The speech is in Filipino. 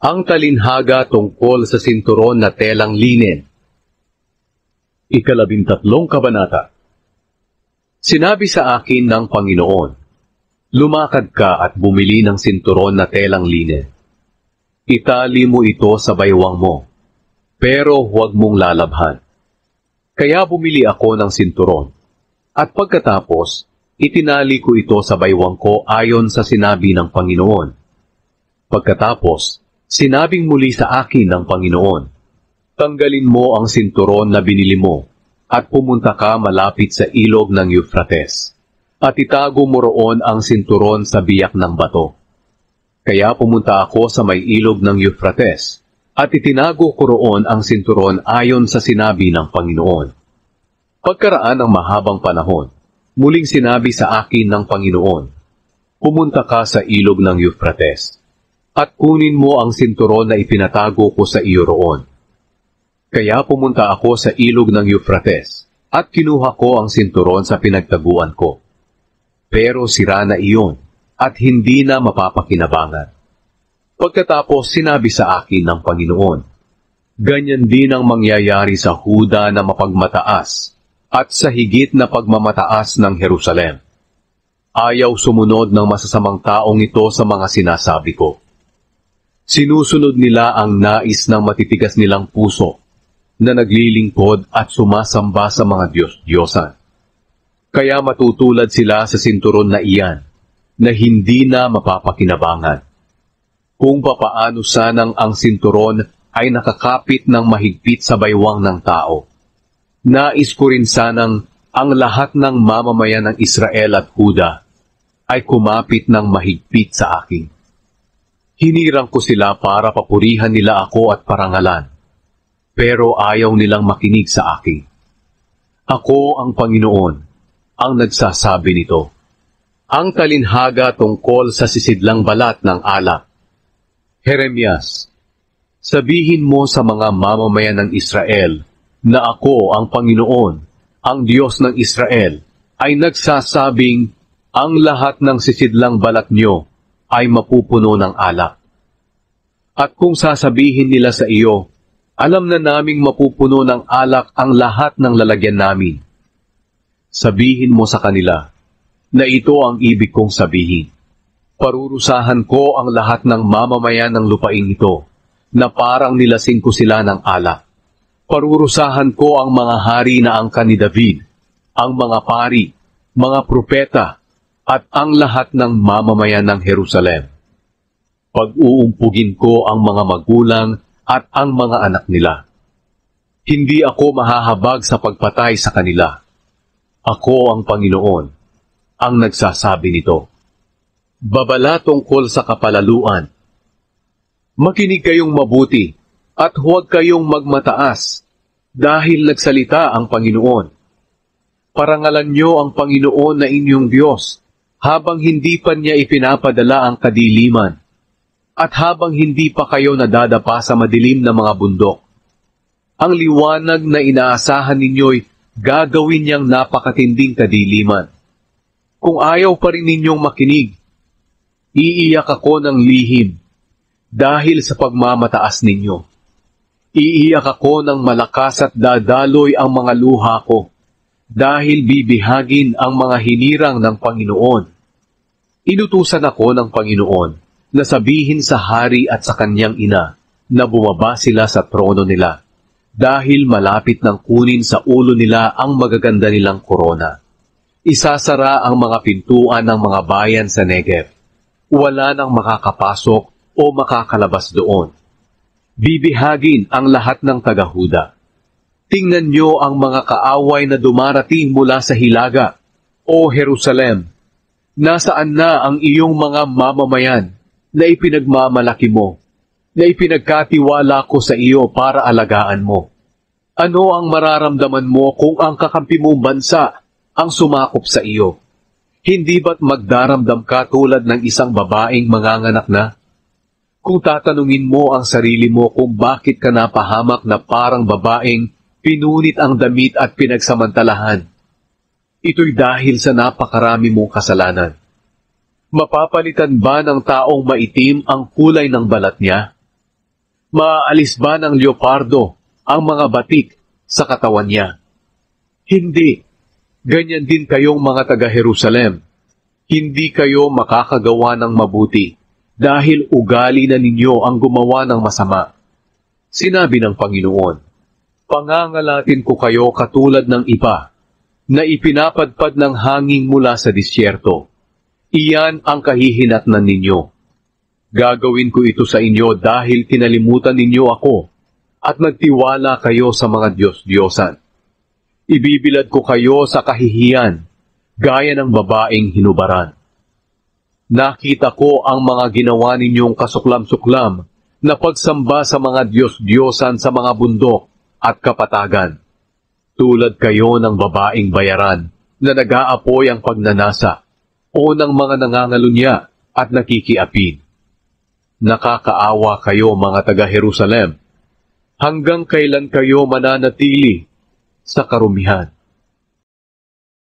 Ang talinhaga tungkol sa sinturon na telang linen. 13 Kabanata. Sinabi sa akin ng Panginoon, lumakad ka at bumili ng sinturon na telang linen. Itali mo ito sa baywang mo, pero huwag mong lalabhan. Kaya bumili ako ng sinturon, at pagkatapos, itinali ko ito sa baywang ko ayon sa sinabi ng Panginoon. Pagkatapos, sinabing muli sa akin ng Panginoon, tanggalin mo ang sinturon na binili mo, at pumunta ka malapit sa ilog ng Euphrates, at itago mo roon ang sinturon sa biyak ng bato. Kaya pumunta ako sa may ilog ng Euphrates, at itinago ko roon ang sinturon ayon sa sinabi ng Panginoon. Pagkaraan ng mahabang panahon, muling sinabi sa akin ng Panginoon, pumunta ka sa ilog ng Euphrates, at kunin mo ang sinturon na ipinatago ko sa iyo roon. Kaya pumunta ako sa ilog ng Euphrates, at kinuha ko ang sinturon sa pinagtaguan ko. Pero sira na iyon, at hindi na mapapakinabangan. Pagkatapos sinabi sa akin ng Panginoon, ganyan din ang mangyayari sa Huda na mapagmataas, at sa higit na pagmamataas ng Jerusalem. Ayaw sumunod ng masasamang taong ito sa mga sinasabi ko. Sinusunod nila ang nais ng matitigas nilang puso, na naglilingkod at sumasamba sa mga Diyos-Diyosan. Kaya matutulad sila sa sinturon na iyan, na hindi na mapapakinabangan. Kung papaano sanang ang sinturon ay nakakapit ng mahigpit sa baywang ng tao. Nais ko rin sanang ang lahat ng mamamayan ng Israel at Huda ay kumapit ng mahigpit sa akin. Hinirang ko sila para papurihan nila ako at parangalan, pero ayaw nilang makinig sa akin. Ako ang Panginoon, ang nagsasabi nito. Ang talinhaga tungkol sa sisidlang balat ng alak. Jeremias, sabihin mo sa mga mamamayan ng Israel na ako ang Panginoon, ang Diyos ng Israel, ay nagsasabing ang lahat ng sisidlang balat nyo ay mapupuno ng alak. At kung sasabihin nila sa iyo, alam na naming mapupuno ng alak ang lahat ng lalagyan namin, sabihin mo sa kanila na ito ang ibig kong sabihin. Parurusahan ko ang lahat ng mamamayan ng lupain ito, na parang nilasing ko sila ng alak. Parurusahan ko ang mga hari na angkan ni David, ang mga pari, mga propeta, at ang lahat ng mamamayan ng Jerusalem. Pag-uumpugin ko ang mga magulang at ang mga anak nila. Hindi ako mahahabag sa pagpatay sa kanila. Ako ang Panginoon, ang nagsasabi nito. Babala tungkol sa kapalaluan. Makinig kayong mabuti at huwag kayong magmataas dahil nagsalita ang Panginoon. Parangalan niyo ang Panginoon na inyong Diyos habang hindi pa niya ipinapadala ang kadiliman at habang hindi pa kayo nadadapa sa madilim na mga bundok. Ang liwanag na inaasahan ninyo'y gagawin niyang napakatinding kadiliman. Kung ayaw pa rin ninyong makinig, iiyak ako ng lihim dahil sa pagmamataas ninyo. Iiyak ako ng malakas at dadaloy ang mga luha ko dahil bibihagin ang mga hinirang ng Panginoon. Inutusan ako ng Panginoon na sabihin sa hari at sa kanyang ina na bumaba sila sa trono nila dahil malapit ng kunin sa ulo nila ang magaganda nilang korona. Isasara ang mga pintuan ng mga bayan sa Negev. Wala nang makakapasok o makakalabas doon. Bibihagin ang lahat ng taga-Huda. Tingnan niyo ang mga kaaway na dumarating mula sa hilaga, O Jerusalem. Nasaan na ang iyong mga mamamayan na ipinagmamalaki mo, na ipinagkatiwala ko sa iyo para alagaan mo? Ano ang mararamdaman mo kung ang kakampi mong bansa ang sumakop sa iyo? Hindi ba't magdaramdam ka tulad ng isang babaeng manganganak na? Kung tatanungin mo ang sarili mo kung bakit ka napahamak na parang babaeng pinunit ang damit at pinagsamantalahan, ito'y dahil sa napakarami mong kasalanan. Mapapalitan ba ng taong maitim ang kulay ng balat niya? Maaalis ba ng leopardo ang mga batik sa katawan niya? Hindi. Ganyan din kayong mga taga-Jerusalem. Hindi kayo makakagawa ng mabuti dahil ugali na ninyo ang gumawa ng masama. Sinabi ng Panginoon, pangangalatin ko kayo katulad ng iba na ipinapadpad ng hangin mula sa disyerto. Iyan ang kahihinatnan ninyo. Gagawin ko ito sa inyo dahil kinalimutan ninyo ako at nagtiwala kayo sa mga Diyos-Diyosan. Ibibilad ko kayo sa kahihiyan, gaya ng babaeng hinubaran. Nakita ko ang mga ginawa ninyong kasuklam-suklam na pagsamba sa mga Diyos-Diyosan sa mga bundok at kapatagan. Tulad kayo ng babaeng bayaran na nag-aapoy ang pagnanasa o ng mga nangangalunya at nakikiapid. Nakakaawa kayo mga taga-Jerusalem. Hanggang kailan kayo mananatili sa karumihan?